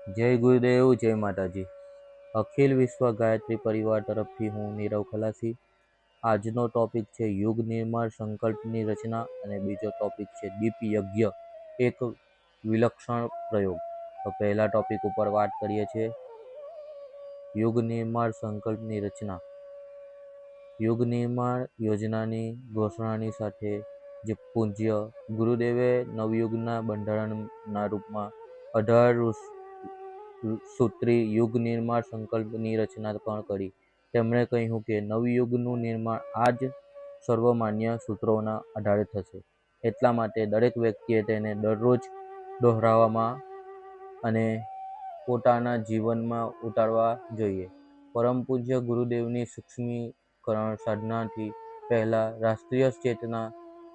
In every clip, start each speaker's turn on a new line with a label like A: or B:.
A: જય ગુરુદેવ, જય માતાજી. અખિલ વિશ્વ ગાયત્રી પરિવાર તરફથી હું નીરવ ખલાસી. આજનો ટોપિક છે યુગ નિર્માણ સંકલ્પની રચના અને બીજો ટોપિક છે દીપ યજ્ઞ, એક વિલક્ષણ પ્રયોગ. તો પહેલા ટોપિક ઉપર વાત કરીએ છીએ યુગ નિર્માણ સંકલ્પની રચના. યુગ નિર્માણ યોજનાની ઘોષણાની સાથે જે પૂજ્ય ગુરુદેવે નવયુગના બંધારણના રૂપમાં 18 સૂત્રી યુગ નિર્માણ સંકલ્પની રચના પણ કરી. તેમણે કહ્યું કે નવયુગનું નિર્માણ આ જ સર્વમાન્ય સૂત્રોના આધારે થશે. એટલા માટે દરેક વ્યક્તિએ તેને દરરોજ દોહરાવવામાં અને પોતાના જીવનમાં ઉતારવા જોઈએ. પરમ પૂજ્ય ગુરુદેવની સૂક્ષ્મીકરણ સાધનાથી પહેલા રાષ્ટ્રીય ચેતના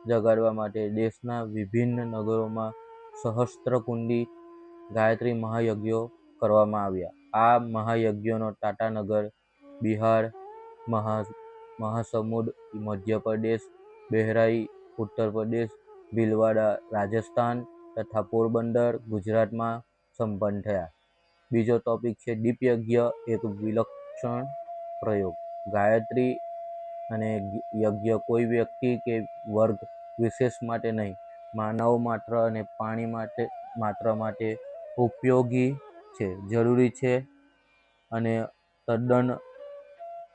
A: જગાડવા માટે દેશના વિભિન્ન નગરોમાં સહસ્ત્રકુંડી ગાયત્રી મહાયજ્ઞો કરવામાં આવ્યા. આ મહાયજ્ઞોનો ટાટાનગર બિહાર, મહાસમુંદ મધ્યપ્રદેશ, બહેરાઈ ઉત્તર પ્રદેશ, ભીલવાડા રાજસ્થાન તથા પોરબંદર ગુજરાતમાં સંપન્ન થયા. બીજો ટોપિક છે દીપ યજ્ઞ, એક વિલક્ષણ પ્રયોગ. ગાયત્રી અને યજ્ઞ કોઈ વ્યક્તિ કે વર્ગ વિશેષ માટે નહીં, માનવ માત્ર અને પાણી માત્ર માટે ઉપયોગી છે, જરૂરી છે અને તદ્દન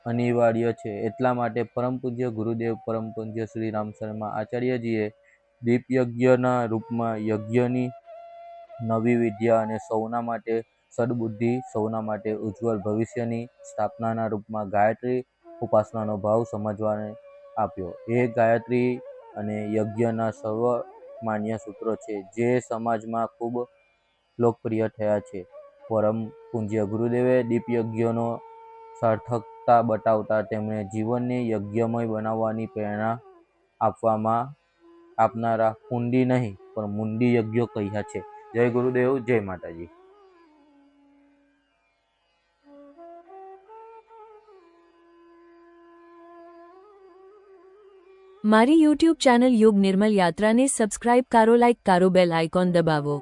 A: અનિવાર્ય છે. એટલા માટે પરમ પૂજ્ય ગુરુદેવ પરમ પૂજ્ય શ્રી રામ શર્મા આચાર્યજીએ દીપ યજ્ઞના રૂપમાં યજ્ઞની નવી વિદ્યા અને સૌના માટે સદબુદ્ધિ, સૌના માટે ઉજ્જવળ ભવિષ્યની સ્થાપનાના રૂપમાં ગાયત્રી ઉપાસનાનો ભાવ સમજવાને આપ્યો. એ ગાયત્રી અને યજ્ઞના સર્વમાન્ય સૂત્રો છે જે સમાજમાં ખૂબ લોકપ્રિય થયા છે. પરમ પૂજ્ય ગુરુદેવે દીપ યજ્ઞનો સાર્થકતા બતાવતા તેમણે જીવનને યજ્ઞમય બનાવવાની પ્રેરણા આપનારા કુંડી નહીં પણ મુંડી યજ્ઞો કહ્યા છે. જય ગુરુદેવ, જય માતાજી.
B: મારી યુટ્યુબ ચેનલ યુગ નિર્મલ યાત્રાને સબસ્ક્રાઇબ કરો, લાઇક કરો, બેલ આઇકોન દબાવો.